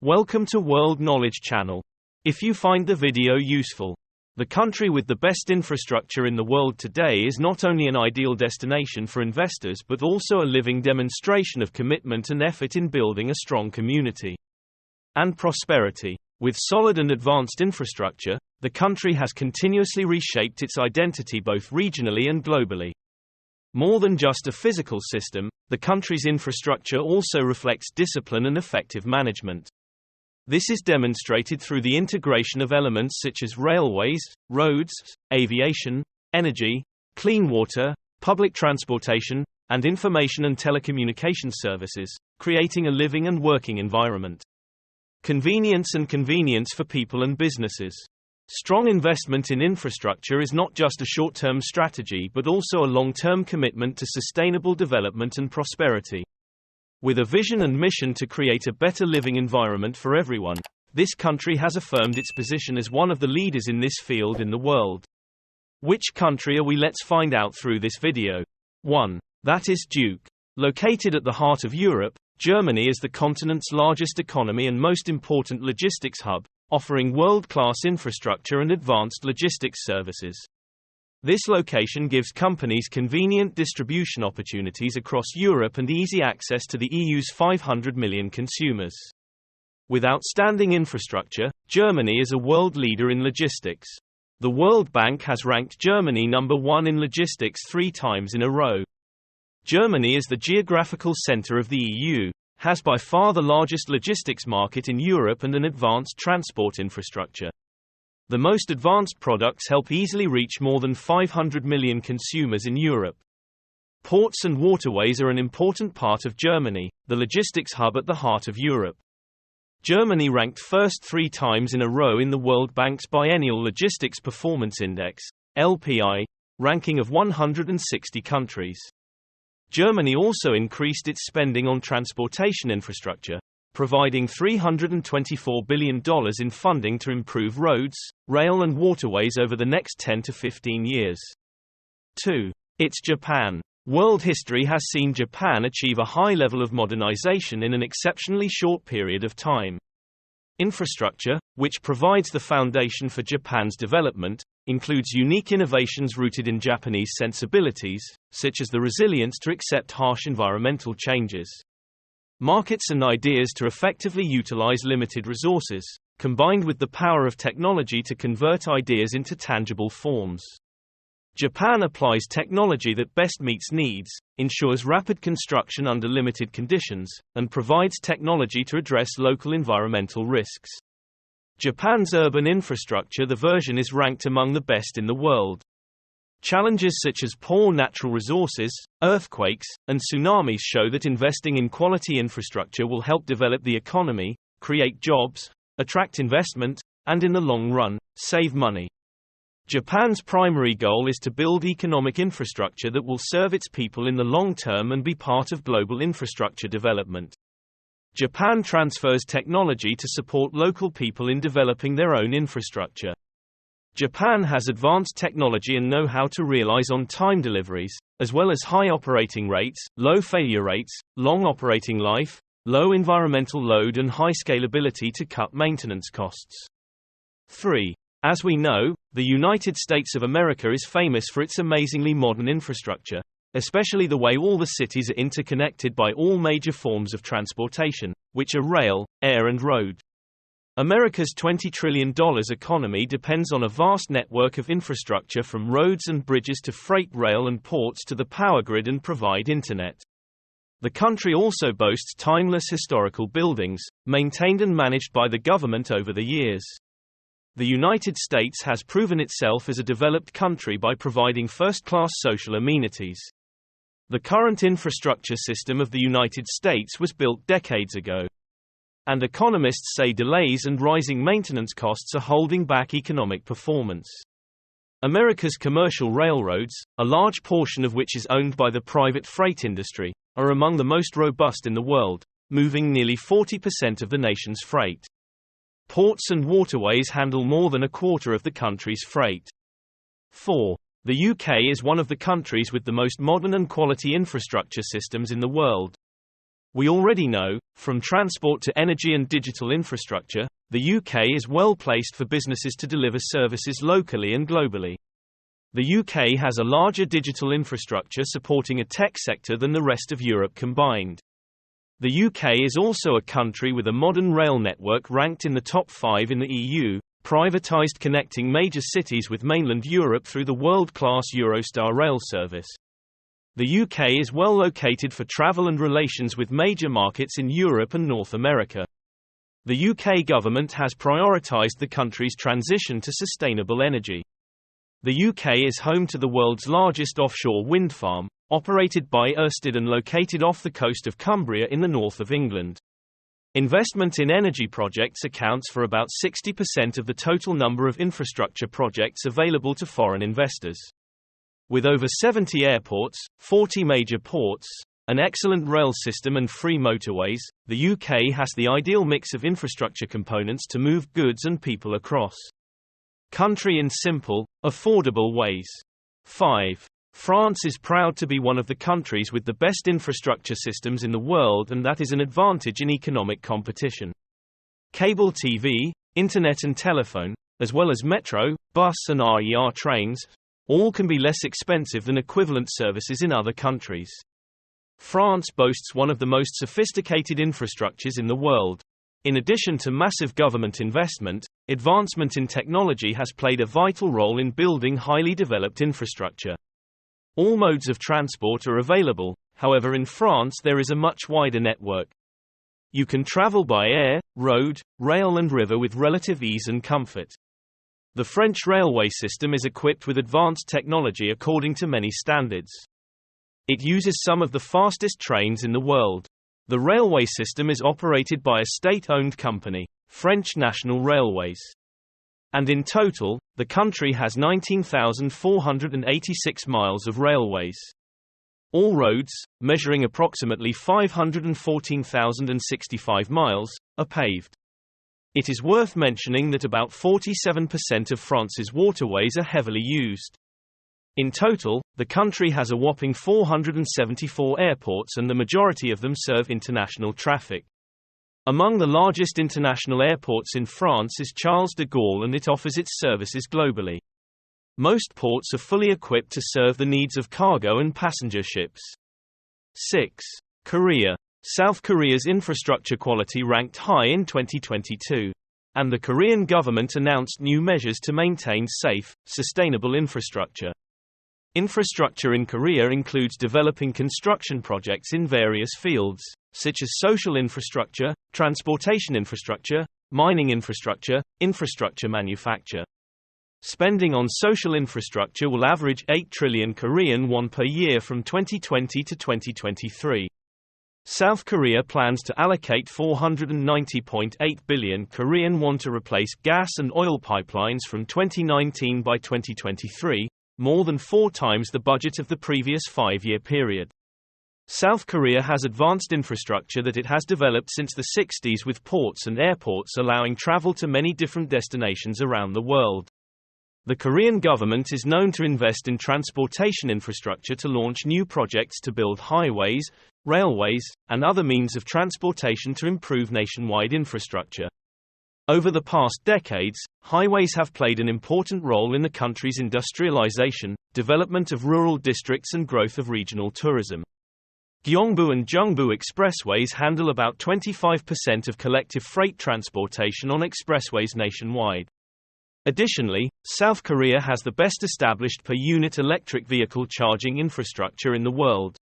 Welcome to World Knowledge Channel. If you find the video useful, the country with the best infrastructure in the world today is not only an ideal destination for investors but also a living demonstration of commitment and effort in building a strong community and prosperity. With solid and advanced infrastructure, the country has continuously reshaped its identity both regionally and globally. More than just a physical system, the country's infrastructure also reflects discipline and effective management. This is demonstrated through the integration of elements such as railways, roads, aviation, energy, clean water, public transportation, and information and telecommunications services, creating a living and working environment. Convenience for people and businesses. Strong investment in infrastructure is not just a short-term strategy but also a long-term commitment to sustainable development and prosperity. With a vision and mission to create a better living environment for everyone, this country has affirmed its position as one of the leaders in this field in the world. Which country are we? Let's find out through this video. 1. That is Duke. Located at the heart of Europe, Germany is the continent's largest economy and most important logistics hub, offering world-class infrastructure and advanced logistics services. This location gives companies convenient distribution opportunities across Europe and easy access to the EU's 500 million consumers. With outstanding infrastructure, Germany is a world leader in logistics. The World Bank has ranked Germany number 1 in logistics 3 times in a row. Germany is the geographical center of the EU, has by far the largest logistics market in Europe and an advanced transport infrastructure. The most advanced products help easily reach more than 500 million consumers in Europe. Ports and waterways are an important part of Germany, the logistics hub at the heart of Europe. Germany ranked first 3 times in a row in the World Bank's Biennial Logistics Performance Index, LPI, ranking of 160 countries. Germany also increased its spending on transportation infrastructure, providing $324 billion in funding to improve roads, rail and waterways over the next 10 to 15 years. 2. It's Japan. World history has seen Japan achieve a high level of modernization in an exceptionally short period of time. Infrastructure, which provides the foundation for Japan's development, includes unique innovations rooted in Japanese sensibilities, such as the resilience to accept harsh environmental changes. Markets and ideas to effectively utilize limited resources, combined with the power of technology to convert ideas into tangible forms. Japan applies technology that best meets needs, ensures rapid construction under limited conditions, and provides technology to address local environmental risks. Japan's urban infrastructure, the version is ranked among the best in the world. Challenges such as poor natural resources, earthquakes, and tsunamis show that investing in quality infrastructure will help develop the economy, create jobs, attract investment, and in the long run, save money. Japan's primary goal is to build economic infrastructure that will serve its people in the long term and be part of global infrastructure development. Japan transfers technology to support local people in developing their own infrastructure. Japan has advanced technology and know-how to realize on-time deliveries, as well as high operating rates, low failure rates, long operating life, low environmental load and high scalability to cut maintenance costs. 3. As we know, the United States of America is famous for its amazingly modern infrastructure, especially the way all the cities are interconnected by all major forms of transportation, which are rail, air and road. America's $20 trillion economy depends on a vast network of infrastructure from roads and bridges to freight rail and ports to the power grid and provide internet. The country also boasts timeless historical buildings, maintained and managed by the government over the years. The United States has proven itself as a developed country by providing first-class social amenities. The current infrastructure system of the United States was built decades ago. And economists say delays and rising maintenance costs are holding back economic performance. America's commercial railroads, a large portion of which is owned by the private freight industry, are among the most robust in the world, moving nearly 40% of the nation's freight. Ports and waterways handle more than a quarter of the country's freight. 4. The UK is one of the countries with the most modern and quality infrastructure systems in the world. We already know, from transport to energy and digital infrastructure, the UK is well placed for businesses to deliver services locally and globally. The UK has a larger digital infrastructure supporting a tech sector than the rest of Europe combined. The UK is also a country with a modern rail network ranked in the top 5 in the EU, privatised, connecting major cities with mainland Europe through the world-class Eurostar rail service. The UK is well located for travel and relations with major markets in Europe and North America. The UK government has prioritised the country's transition to sustainable energy. The UK is home to the world's largest offshore wind farm, operated by Ørsted and located off the coast of Cumbria in the north of England. Investment in energy projects accounts for about 60% of the total number of infrastructure projects available to foreign investors. With over 70 airports, 40 major ports, an excellent rail system and free motorways, the UK has the ideal mix of infrastructure components to move goods and people across country in simple, affordable ways. 5. France is proud to be one of the countries with the best infrastructure systems in the world, and that is an advantage in economic competition. Cable TV, internet and telephone, as well as metro, bus and RER trains, all can be less expensive than equivalent services in other countries. France boasts one of the most sophisticated infrastructures in the world. In addition to massive government investment, advancement in technology has played a vital role in building highly developed infrastructure. All modes of transport are available, however in France there is a much wider network. You can travel by air, road, rail and river with relative ease and comfort. The French railway system is equipped with advanced technology according to many standards. It uses some of the fastest trains in the world. The railway system is operated by a state-owned company, French National Railways. And in total, the country has 19,486 miles of railways. All roads, measuring approximately 514,065 miles, are paved. It is worth mentioning that about 47% of France's waterways are heavily used. In total, the country has a whopping 474 airports, and the majority of them serve international traffic. Among the largest international airports in France is Charles de Gaulle, and it offers its services globally. Most ports are fully equipped to serve the needs of cargo and passenger ships. 6. Korea. South Korea's infrastructure quality ranked high in 2022. And the Korean government announced new measures to maintain safe, sustainable infrastructure. Infrastructure in Korea includes developing construction projects in various fields, such as social infrastructure, transportation infrastructure, mining infrastructure, infrastructure manufacture. Spending on social infrastructure will average 8 trillion Korean won per year from 2020 to 2023. South Korea plans to allocate 490.8 billion Korean won to replace gas and oil pipelines from 2019 by 2023, more than 4 times the budget of the previous 5-year period. South Korea has advanced infrastructure that it has developed since the 60s, with ports and airports allowing travel to many different destinations around the world. The Korean government is known to invest in transportation infrastructure to launch new projects to build highways, railways, and other means of transportation to improve nationwide infrastructure. Over the past decades, highways have played an important role in the country's industrialization, development of rural districts, and growth of regional tourism. Gyeongbu and Jeongbu expressways handle about 25% of collective freight transportation on expressways nationwide. Additionally, South Korea has the best established per-unit electric vehicle charging infrastructure in the world.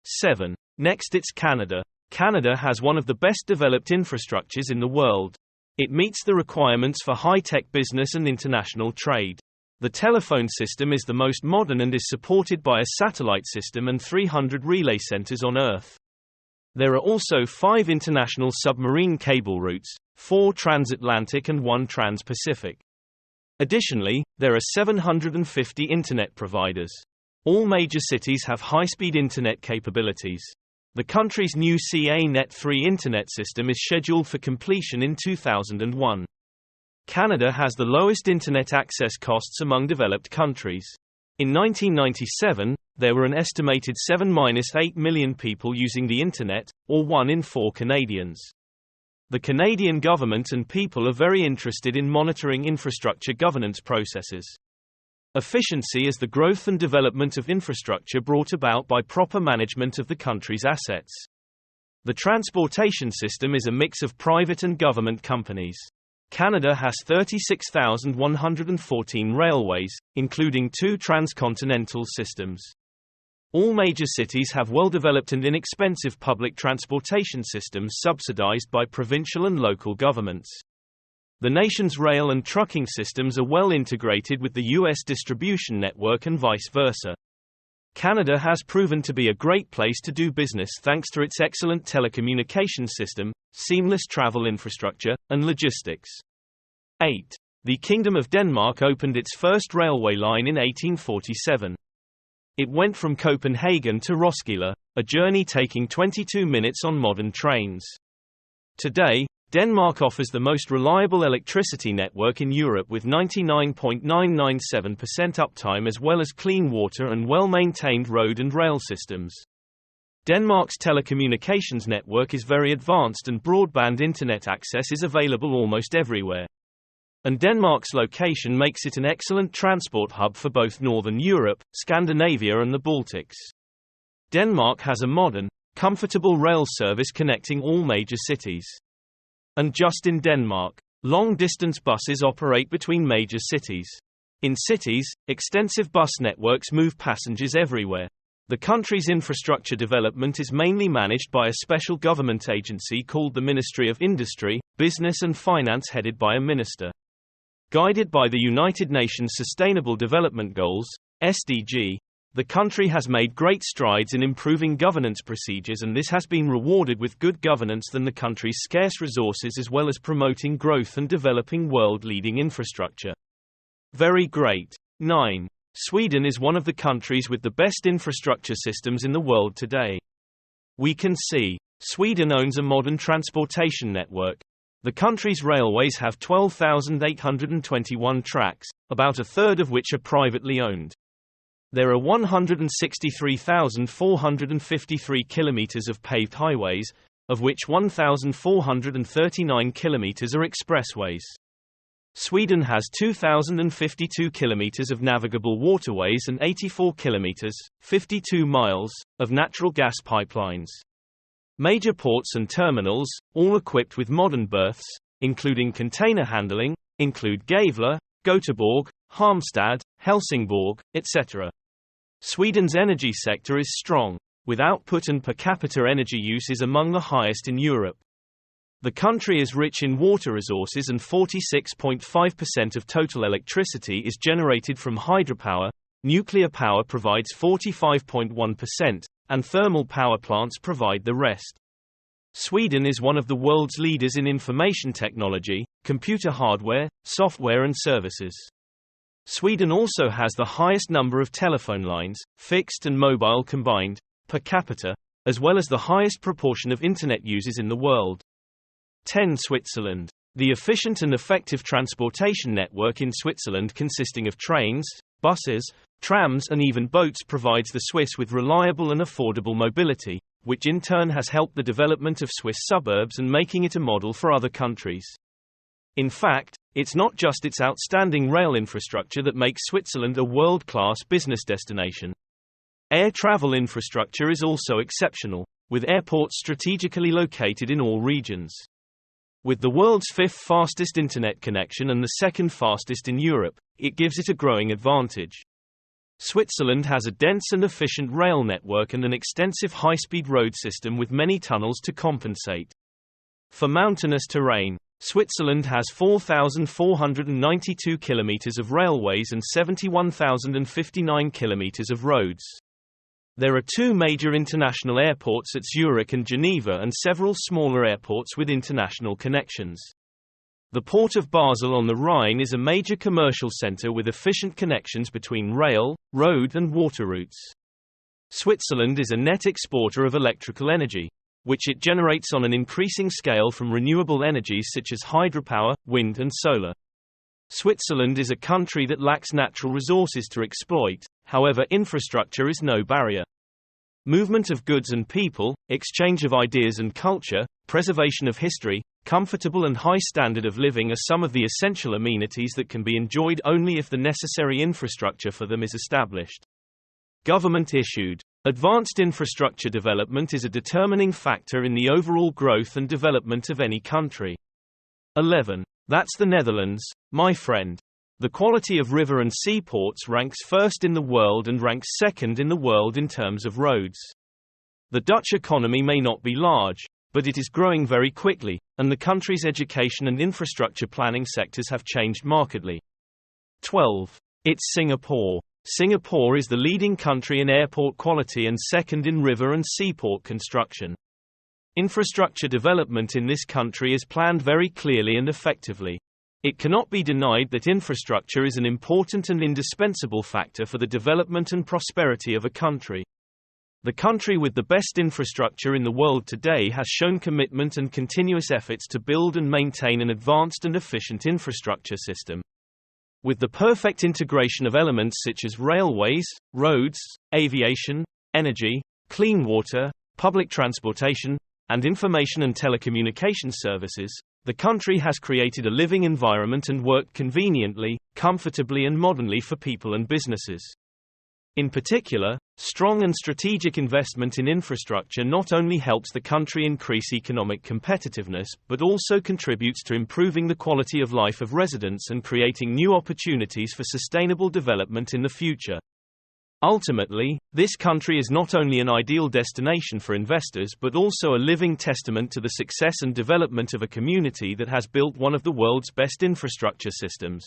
7. Next, it's Canada. Canada has one of the best developed infrastructures in the world. It meets the requirements for high-tech business and international trade. The telephone system is the most modern and is supported by a satellite system and 300 relay centers on Earth. There are also 5 international submarine cable routes, 4 transatlantic and 1 trans-Pacific. Additionally, there are 750 internet providers. All major cities have high-speed internet capabilities. The country's new CA-Net 3 internet system is scheduled for completion in 2001. Canada has the lowest internet access costs among developed countries. In 1997, there were an estimated 7–8 million people using the Internet, or 1 in 4 Canadians. The Canadian government and people are very interested in monitoring infrastructure governance processes. Efficiency is the growth and development of infrastructure brought about by proper management of the country's assets. The transportation system is a mix of private and government companies. Canada has 36,114 railways, including 2 transcontinental systems. All major cities have well-developed and inexpensive public transportation systems subsidized by provincial and local governments. The nation's rail and trucking systems are well integrated with the U.S. distribution network and vice versa. Canada has proven to be a great place to do business thanks to its excellent telecommunications system, seamless travel infrastructure, and logistics. 8. The Kingdom of Denmark opened its first railway line in 1847. It went from Copenhagen to Roskilde, a journey taking 22 minutes on modern trains. Today, Denmark offers the most reliable electricity network in Europe with 99.997% uptime as well as clean water and well-maintained road and rail systems. Denmark's telecommunications network is very advanced and broadband internet access is available almost everywhere. And Denmark's location makes it an excellent transport hub for both Northern Europe, Scandinavia and the Baltics. Denmark has a modern, comfortable rail service connecting all major cities. And just in Denmark, long-distance buses operate between major cities. In cities, extensive bus networks move passengers everywhere. The country's infrastructure development is mainly managed by a special government agency called the Ministry of Industry, Business and Finance headed by a minister. Guided by the United Nations Sustainable Development Goals, SDG, the country has made great strides in improving governance procedures and this has been rewarded with good governance than the country's scarce resources as well as promoting growth and developing world-leading infrastructure. Very great. 9. Sweden is one of the countries with the best infrastructure systems in the world today. We can see, Sweden owns a modern transportation network. The country's railways have 12,821 tracks, about a third of which are privately owned. There are 163,453 kilometers of paved highways, of which 1,439 kilometers are expressways. Sweden has 2,052 kilometers of navigable waterways and 84 kilometers, 52 miles, of natural gas pipelines. Major ports and terminals, all equipped with modern berths, including container handling, include Gävle, Göteborg, Halmstad, Helsingborg, etc. Sweden's energy sector is strong, with output and per capita energy use is among the highest in Europe. The country is rich in water resources and 46.5% of total electricity is generated from hydropower, nuclear power provides 45.1%, and thermal power plants provide the rest. Sweden is one of the world's leaders in information technology, computer hardware, software and services. Sweden also has the highest number of telephone lines, fixed and mobile combined, per capita, as well as the highest proportion of internet users in the world. 10. Switzerland. The efficient and effective transportation network in Switzerland consisting of trains, buses, trams and even boats provides the Swiss with reliable and affordable mobility, which in turn has helped the development of Swiss suburbs and making it a model for other countries. In fact, it's not just its outstanding rail infrastructure that makes Switzerland a world-class business destination. Air travel infrastructure is also exceptional, with airports strategically located in all regions. With the world's 5th fastest internet connection and the 2nd fastest in Europe, it gives it a growing advantage. Switzerland has a dense and efficient rail network and an extensive high-speed road system with many tunnels to compensate. For mountainous terrain, Switzerland has 4,492 kilometers of railways and 71,059 kilometers of roads. There are 2 major international airports at Zurich and Geneva and several smaller airports with international connections. The port of Basel on the Rhine is a major commercial center with efficient connections between rail, road and water routes. Switzerland is a net exporter of electrical energy, which it generates on an increasing scale from renewable energies such as hydropower, wind and solar. Switzerland is a country that lacks natural resources to exploit, however, infrastructure is no barrier. Movement of goods and people, exchange of ideas and culture, preservation of history, comfortable and high standard of living are some of the essential amenities that can be enjoyed only if the necessary infrastructure for them is established. Government issued. Advanced infrastructure development is a determining factor in the overall growth and development of any country. 11. That's the Netherlands, my friend. The quality of river and seaports ranks first in the world and ranks second in the world in terms of roads. The Dutch economy may not be large, but it is growing very quickly, and the country's education and infrastructure planning sectors have changed markedly. 12. It's Singapore. Singapore is the leading country in airport quality and second in river and seaport construction. Infrastructure development in this country is planned very clearly and effectively. It cannot be denied that infrastructure is an important and indispensable factor for the development and prosperity of a country. The country with the best infrastructure in the world today has shown commitment and continuous efforts to build and maintain an advanced and efficient infrastructure system. With the perfect integration of elements such as railways, roads, aviation, energy, clean water, public transportation, and information and telecommunications services, the country has created a living environment and worked conveniently, comfortably and modernly for people and businesses. In particular, strong and strategic investment in infrastructure not only helps the country increase economic competitiveness but also contributes to improving the quality of life of residents and creating new opportunities for sustainable development in the future. Ultimately, this country is not only an ideal destination for investors but also a living testament to the success and development of a community that has built one of the world's best infrastructure systems.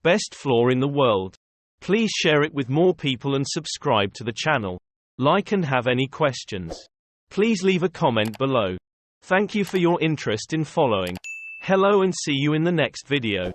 Best floor in the world. Please share it with more people and subscribe to the channel. Like and have any questions. Please leave a comment below. Thank you for your interest in following. Hello and see you in the next video.